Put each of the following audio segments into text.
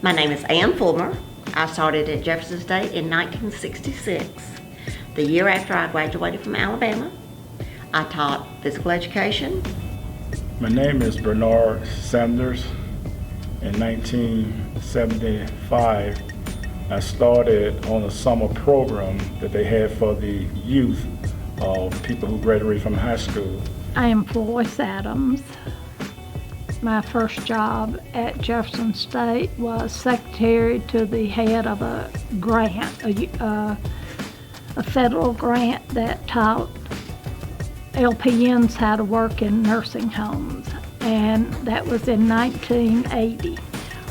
My name is Ann Fulmer. I started at Jefferson State in 1966. The year after I graduated from Alabama, I taught physical education. My name is Bernard Sanders. In 1975, I started on a summer program that they had for the youth of people who graduated from high school. I am Florence Adams. My first job at Jefferson State was secretary to the head of a grant, a federal grant that taught LPNs how to work in nursing homes, and that was in 1980.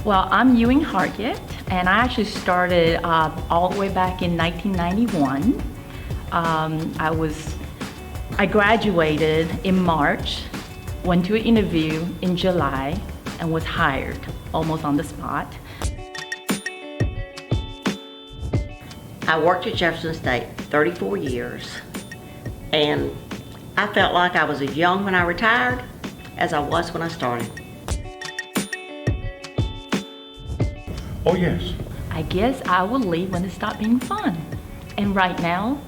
Well, I'm Ewing Hargett, and I actually started all the way back in 1991. I graduated in March, went to an interview in July, and was hired almost on the spot. I worked at Jefferson State 34 years, and I felt like I was as young when I retired as I was when I started. Oh yes. I guess I will leave when it stopped being fun. And right now,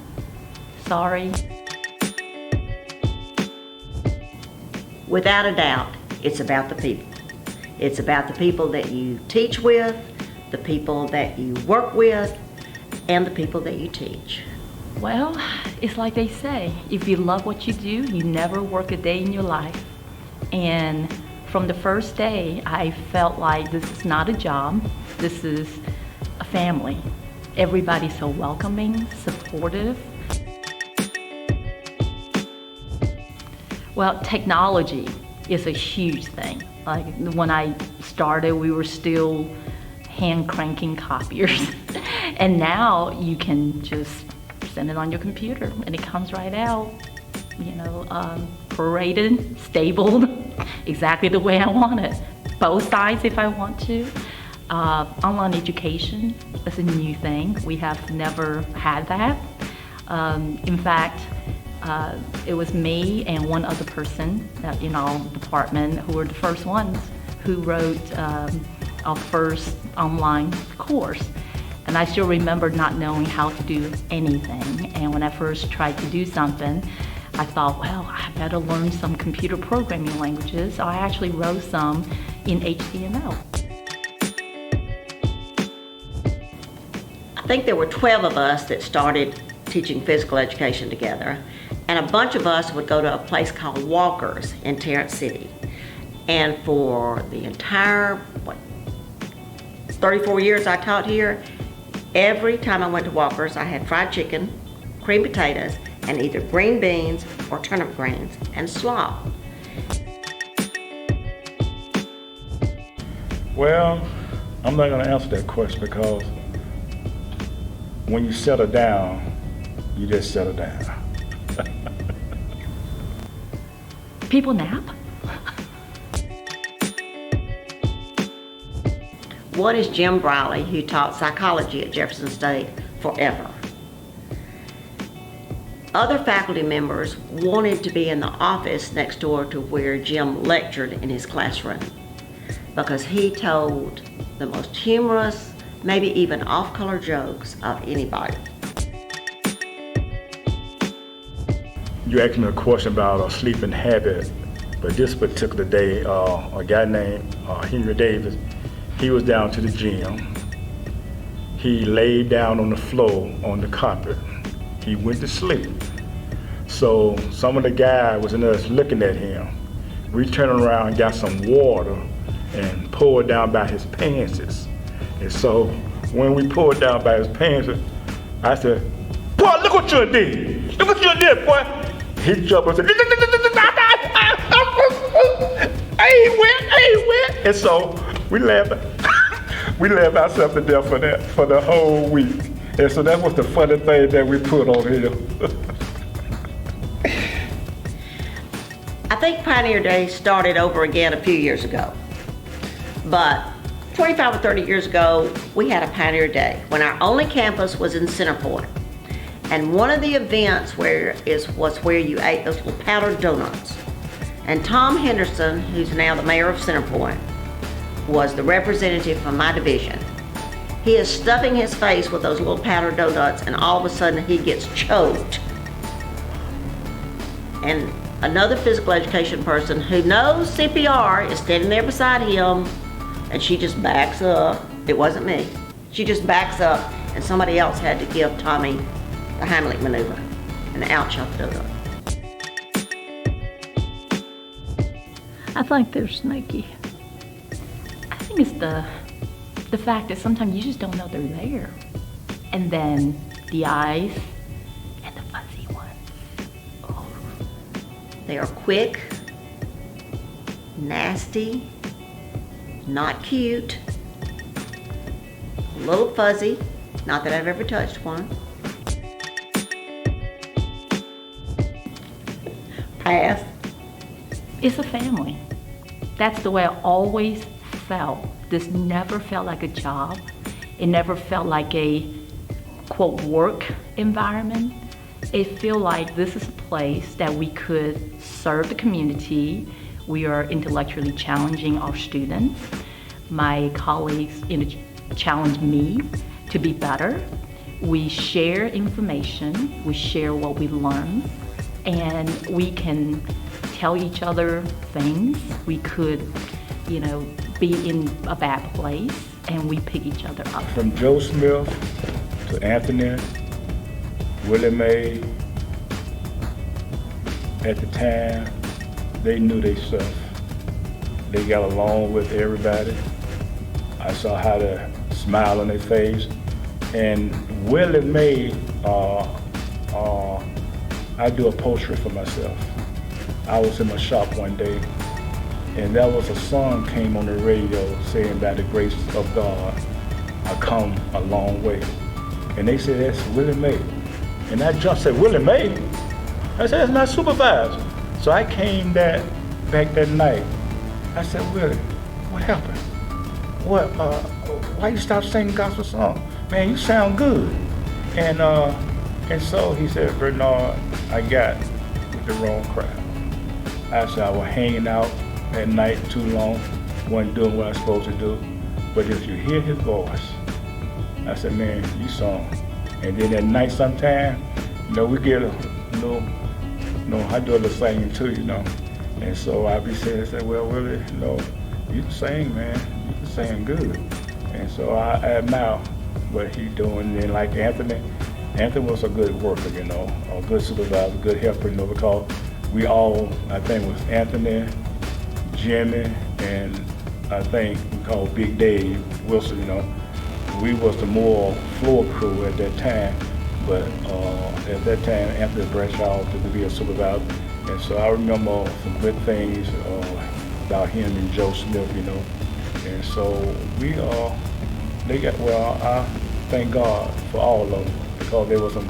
sorry. Without a doubt, it's about the people. It's about the people that you teach with, the people that you work with, and the people that you teach. Well, it's like they say, if you love what you do, you never work a day in your life. And from the first day, I felt like this is not a job, this is a family. Everybody's so welcoming, supportive. Well, technology is a huge thing. Like when I started, we were still hand cranking copiers. And now you can just send it on your computer and it comes right out, paraded, stapled, exactly the way I want it. Both sides if I want to. Online education is a new thing. We have never had that. In fact, it was me and one other person in our department who were the first ones who wrote our first online course. And I still remember not knowing how to do anything. And when I first tried to do something, I thought, well, I better learn some computer programming languages. So I actually wrote some in HTML. I think there were 12 of us that started teaching physical education together, and a bunch of us would go to a place called Walker's in Terrence City. And for the entire 34 years I taught here, every time I went to Walker's, I had fried chicken, creamed potatoes, and either green beans or turnip greens and slop. Well, I'm not going to answer that question because when you settle down, you just settle down. People nap? One is Jim Briley, who taught psychology at Jefferson State forever. Other faculty members wanted to be in the office next door to where Jim lectured in his classroom because he told the most humorous, maybe even off-color jokes of anybody. You asked me a question about a sleeping habit, but this particular day, a guy named Henry Davis, he was down to the gym. He laid down on the floor on the carpet. He went to sleep. So some of the guy was in there looking at him. We turned around and got some water and poured down by his pants. And so when we poured down by his pants, I said, "Boy, look what you did. Look what you did, boy." He jumped and said, I ain't wet. And so we laughed ourselves to death for the whole week. And so that was the funny thing that we put on here. I think Pioneer Day started over again a few years ago. But 25 or 30 years ago, we had a Pioneer Day when our only campus was in Centerpoint. And one of the events was where you ate those little powdered donuts. And Tom Henderson, who's now the mayor of Centerpoint, was the representative from my division. He is stuffing his face with those little powdered donuts, and all of a sudden he gets choked. And another physical education person who knows CPR is standing there beside him, and she just backs up. It wasn't me. She just backs up, and somebody else had to give Tommy the Heimlich maneuver and out-choke the donut. I think they're sneaky. I think it's the fact that sometimes you just don't know they're there. And then the eyes and the fuzzy ones. Oh. They are quick, nasty, not cute, a little fuzzy, not that I've ever touched one. Pass. It's a family. That's the way I always felt. This never felt like a job. It never felt like a, quote, work environment. It felt like this is a place that we could serve the community. We are intellectually challenging our students. My colleagues challenge me to be better. We share information. We share what we learn. And we can tell each other things. We could, be in a bad place, and we pick each other up. From Joe Smith to Anthony, Willie Mae, at the time, they knew their stuff. They got along with everybody. I saw how to smile on their face. And Willie Mae, I do a portrait for myself. I was in my shop one day, and there was a song came on the radio saying, by the grace of God, I come a long way. And they said, that's Willie Mae. And I just said, Willie Mae? I said, that's my supervisor. So I came back that night. I said, Willie, what happened? Why you stop singing gospel song? Man, you sound good. And so he said, Bernard, I got with the wrong crowd. I said, I was hanging out at night too long, wasn't doing what I was supposed to do. But if you hear his voice, I said, man, you sung. And then at night sometime, we get I do a little singing too, And so I be saying, well, Willie, you can sing, man. You can sing good. And so I admire what he doing. And like Anthony was a good worker, a good supervisor, good helper, because we all, I think, was Anthony, Jimmy, and I think we called Big Dave Wilson, We was the more floor crew at that time, but at that time, Anthony branched out to be a supervisor. And so I remember some good things about him and Joe Smith, And so I thank God for all of them, because there was some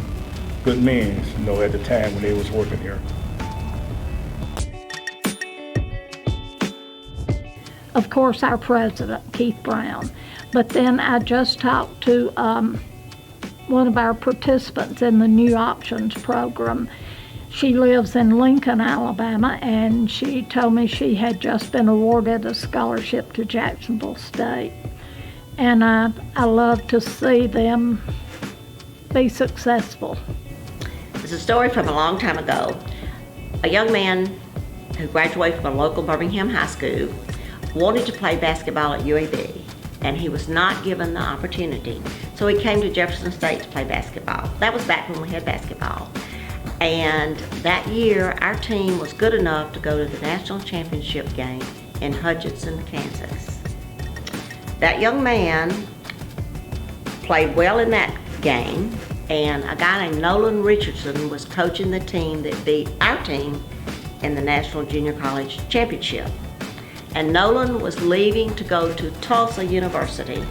good men, at the time when they was working here. Of course, our president, Keith Brown. But then I just talked to one of our participants in the New Options program. She lives in Lincoln, Alabama, and she told me she had just been awarded a scholarship to Jacksonville State. And I love to see them be successful. It's a story from a long time ago. A young man who graduated from a local Birmingham high school wanted to play basketball at UAB, and he was not given the opportunity. So he came to Jefferson State to play basketball. That was back when we had basketball. And that year, our team was good enough to go to the national championship game in Hutchinson, Kansas. That young man played well in that game, and a guy named Nolan Richardson was coaching the team that beat our team in the National Junior College Championship. And Nolan was leaving to go to Tulsa University,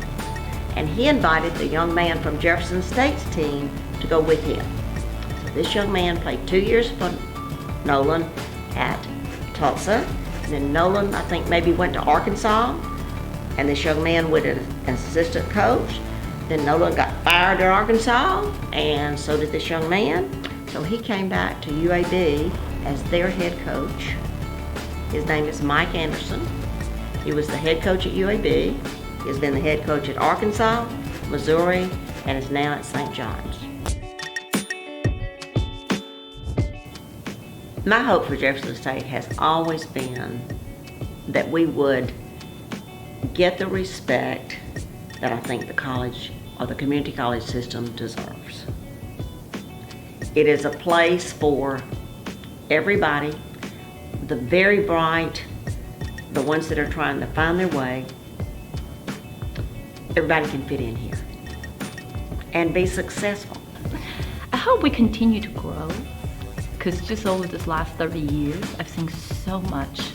and he invited the young man from Jefferson State's team to go with him. So this young man played 2 years for Nolan at Tulsa, and then Nolan, I think, maybe went to Arkansas, and this young man went as an assistant coach. Then Nolan got fired at Arkansas, and so did this young man. So he came back to UAB as their head coach. His name is Mike Anderson. He was the head coach at UAB. He has been the head coach at Arkansas, Missouri, and is now at St. John's. My hope for Jefferson State has always been that we would get the respect that I think the college or the community college system deserves. It is a place for everybody, the very bright, the ones that are trying to find their way. Everybody can fit in here and be successful. I hope we continue to grow, because just over this last 30 years, I've seen so much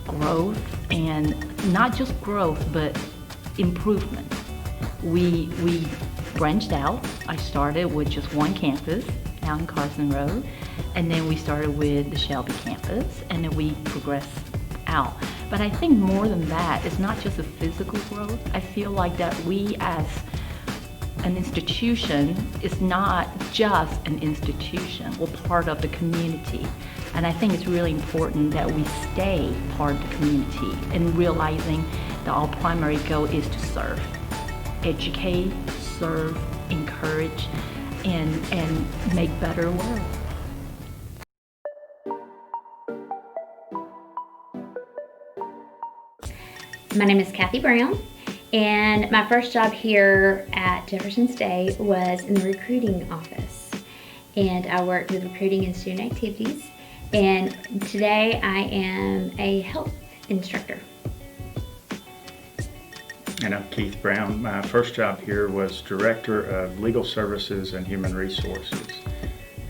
growth, and not just growth, but improvement. We branched out. I started with just one campus out in Carson Road, and then we started with the Shelby campus, and then we progressed out. But I think more than that, it's not just a physical growth. I feel like that we as an institution is not just an institution. We're part of the community. And I think it's really important that we stay part of the community and realizing that our primary goal is to serve. Educate, serve, encourage, and make better world. My name is Kathy Brown, and my first job here at Jefferson State was in the recruiting office. And I worked with recruiting and student activities, and today I am a health instructor. And I'm Keith Brown. My first job here was Director of Legal Services and Human Resources.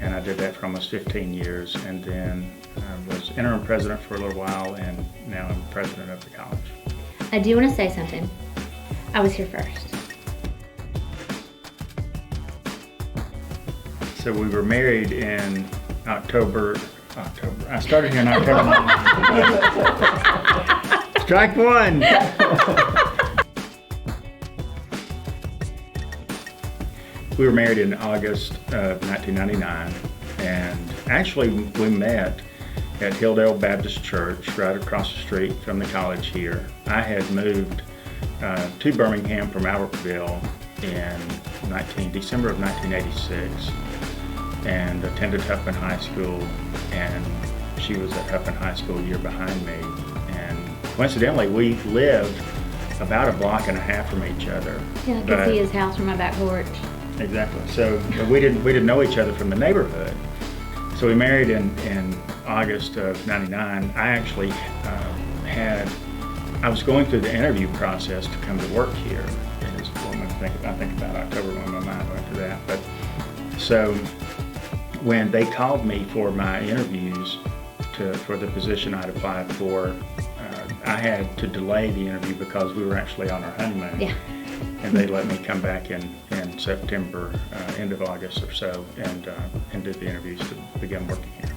And I did that for almost 15 years, and then I was interim president for a little while, and now I'm president of the college. I do want to say something. I was here first. So we were married in October. I started here in October. Strike one. We were married in August of 1999, and actually we met at Hilldale Baptist Church right across the street from the college here. I had moved to Birmingham from Albertville in December of 1986 and attended Huffman High School, and she was at Huffman High School a year behind me. And coincidentally, we lived about a block and a half from each other. Yeah, I could see his house from my back porch. Exactly. So we didn't know each other from the neighborhood. So we married in August of '99. I actually I was going through the interview process to come to work here. And it's when I think about October when my mind went to that. But so when they called me for my interviews for the position I'd applied for, I had to delay the interview because we were actually on our honeymoon. Yeah. And they let me come back in September, end of August or so, and did the interviews to begin working here.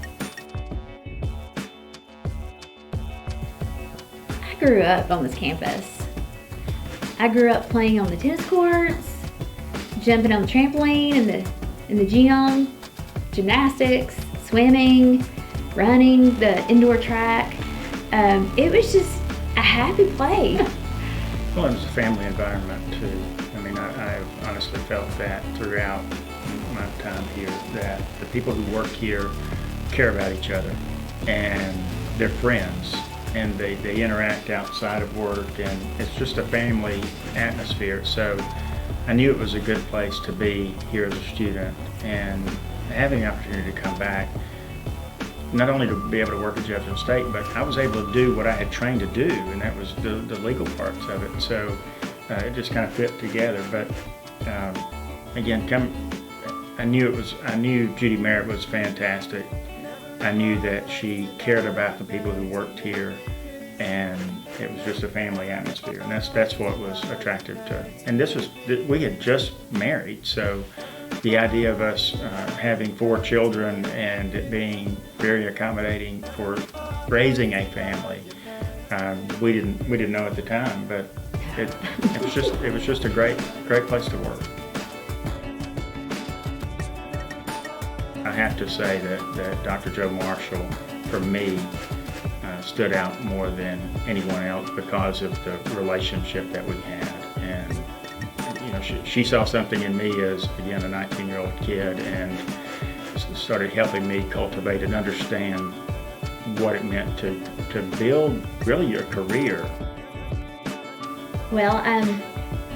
I grew up on this campus. I grew up playing on the tennis courts, jumping on the trampoline in the gym, gymnastics, swimming, running the indoor track. It was just a happy place. Well, it was a family environment too. I mean, I've honestly felt that throughout my time here, that the people who work here care about each other, and they're friends, and they interact outside of work, and it's just a family atmosphere. So I knew it was a good place to be here as a student, and having the opportunity to come back, not only to be able to work at Jefferson State, but I was able to do what I had trained to do, and that was the legal parts of it. So it just kind of fit together. But again, I knew Judy Merritt was fantastic. I knew that she cared about the people who worked here, and it was just a family atmosphere, and that's what was attractive to. And we had just married, so the idea of us having 4 children and it being very accommodating for raising a family, we didn't know at the time, but it was just a great place to work. I have to say that Dr. Joe Marshall, for me, stood out more than anyone else because of the relationship that we had. And you know, she saw something in me as, again, a 19-year-old kid, and started helping me cultivate and understand what it meant to build really your career. Well,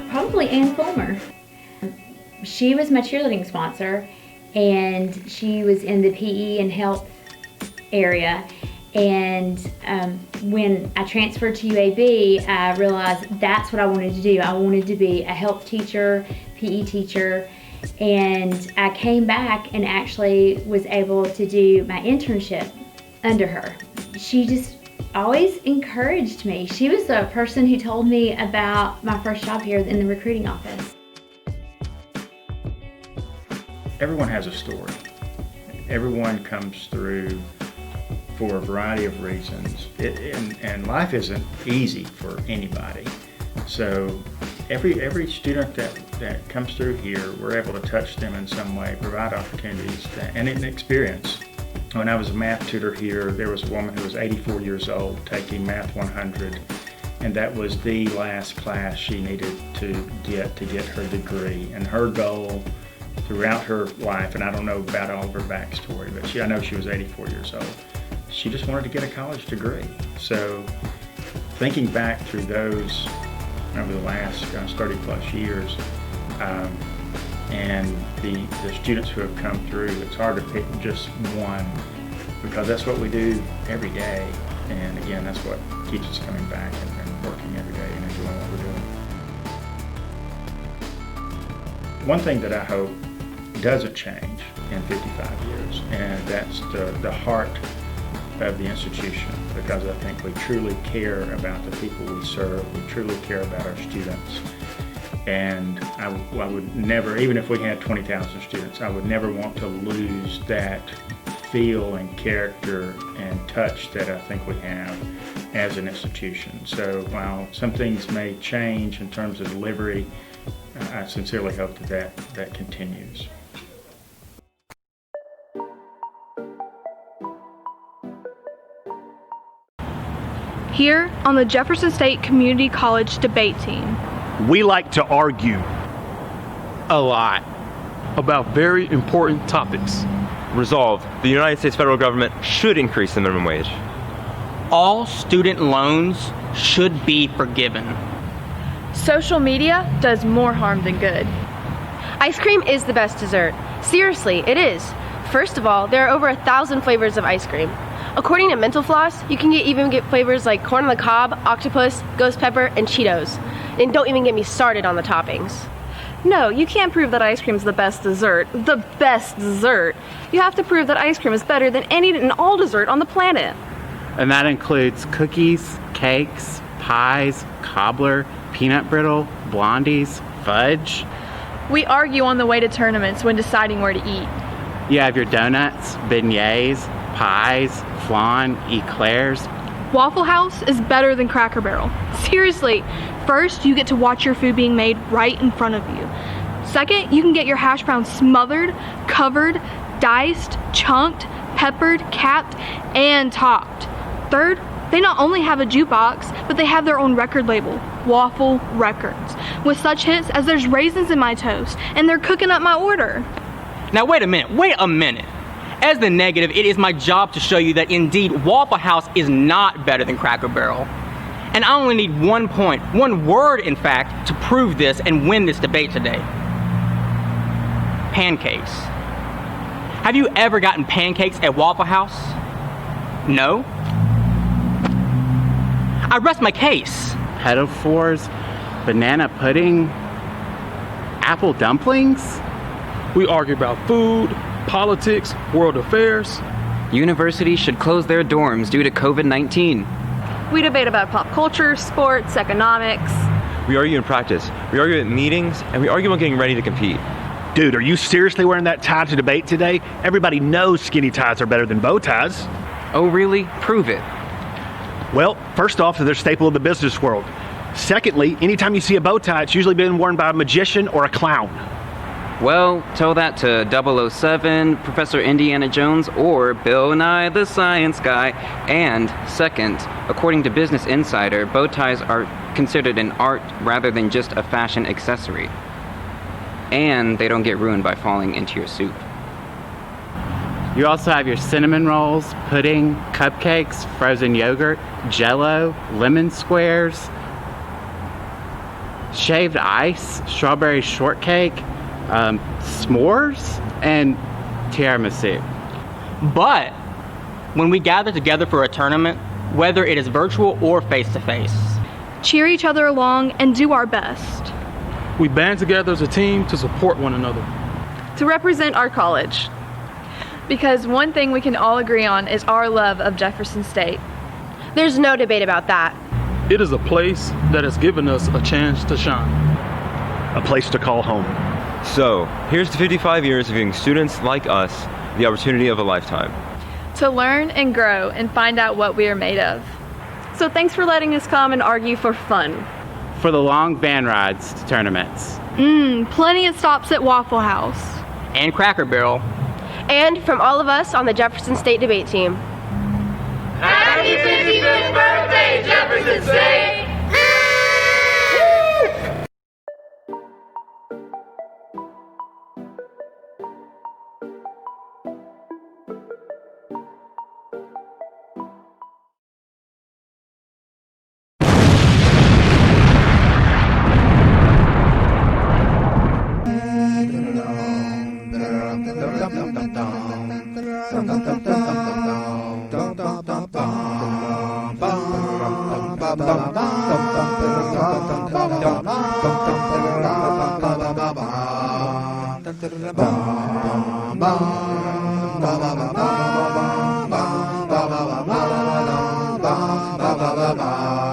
probably Ann Fulmer. She was my cheerleading sponsor, and she was in the PE and health area. And when I transferred to UAB, I realized that's what I wanted to do. I wanted to be a health teacher, PE teacher, and I came back and actually was able to do my internship under her. She just always encouraged me. She was the person who told me about my first job here in the recruiting office. Everyone has a story. Everyone comes through for a variety of reasons, and life isn't easy for anybody. So every student that comes through here, we're able to touch them in some way, provide opportunities, and an experience. When I was a math tutor here, there was a woman who was 84 years old taking Math 100, and that was the last class she needed to get her degree. And her goal throughout her life, and I don't know about all of her backstory, but I know she was 84 years old. She just wanted to get a college degree. So thinking back through those over the last 30 plus years, and the students who have come through, it's hard to pick just one, because that's what we do every day. And again, that's what keeps us coming back and working every day and enjoying what we're doing. One thing that I hope doesn't change in 55 years, and that's the heart of the institution, because I think we truly care about the people we serve, we truly care about our students. And I would never, even if we had 20,000 students, I would never want to lose that feel and character and touch that I think we have as an institution. So while some things may change in terms of delivery, I sincerely hope that continues. Here on the Jefferson State Community College debate team, we like to argue a lot about very important topics. Resolve, the United States federal government should increase the minimum wage. All student loans should be forgiven. social media does more harm than good. Ice cream is the best dessert. Seriously, it is. First of all, there are over 1,000 flavors of ice cream. According to Mental Floss, you can even get flavors like corn on the cob, octopus, ghost pepper, and Cheetos. And don't even get me started on the toppings. No, you can't prove that ice cream is the best dessert. The best dessert. You have to prove that ice cream is better than any and all dessert on the planet. And that includes cookies, cakes, pies, cobbler, peanut brittle, blondies, fudge. We argue on the way to tournaments when deciding where to eat. You have your donuts, beignets, pies, flan, eclairs. Waffle House is better than Cracker Barrel. Seriously, first you get to watch your food being made right in front of you. Second, you can get your hash browns smothered, covered, diced, chunked, peppered, capped, and topped. Third, they not only have a jukebox, but they have their own record label, Waffle Records, with such hits as There's Raisins in My Toast, and They're Cooking Up My Order. Now wait a minute. As the negative, it is my job to show you that indeed Waffle House is not better than Cracker Barrel. And I only need 1 point, 1 word in fact, to prove this and win this debate today. Pancakes. Have you ever gotten pancakes at Waffle House? No? I rest my case. Pinafores, banana pudding, apple dumplings. We argue about food, politics, world affairs. Universities should close their dorms due to COVID-19. We debate about pop culture, sports, economics. We argue in practice, we argue at meetings, and we argue when getting ready to compete. Dude, are you seriously wearing that tie to debate today? Everybody knows skinny ties are better than bow ties. Oh really? Prove it. Well, first off, they're a staple of the business world. Secondly, anytime you see a bow tie, it's usually been worn by a magician or a clown. Well, tell that to 007, Professor Indiana Jones, or Bill Nye the Science Guy. And second, according to Business Insider, bow ties are considered an art rather than just a fashion accessory. And they don't get ruined by falling into your soup. You also have your cinnamon rolls, pudding, cupcakes, frozen yogurt, jello, lemon squares, shaved ice, strawberry shortcake, s'mores, and tiramisu. But when we gather together for a tournament, whether it is virtual or face-to-face, cheer each other along and do our best. We band together as a team to support one another. To represent our college. Because one thing we can all agree on is our love of Jefferson State. There's no debate about that. It is a place that has given us a chance to shine. A place to call home. So, here's to 55 years of giving students like us the opportunity of a lifetime. To learn and grow and find out what we are made of. So thanks for letting us come and argue for fun. For the long van rides to tournaments. Plenty of stops at Waffle House. and Cracker Barrel. And from all of us on the Jefferson State debate team. Happy 55th birthday, Jefferson State! Ba ba ba ba ba ba ba ba ba ba ba ba ba ba ba.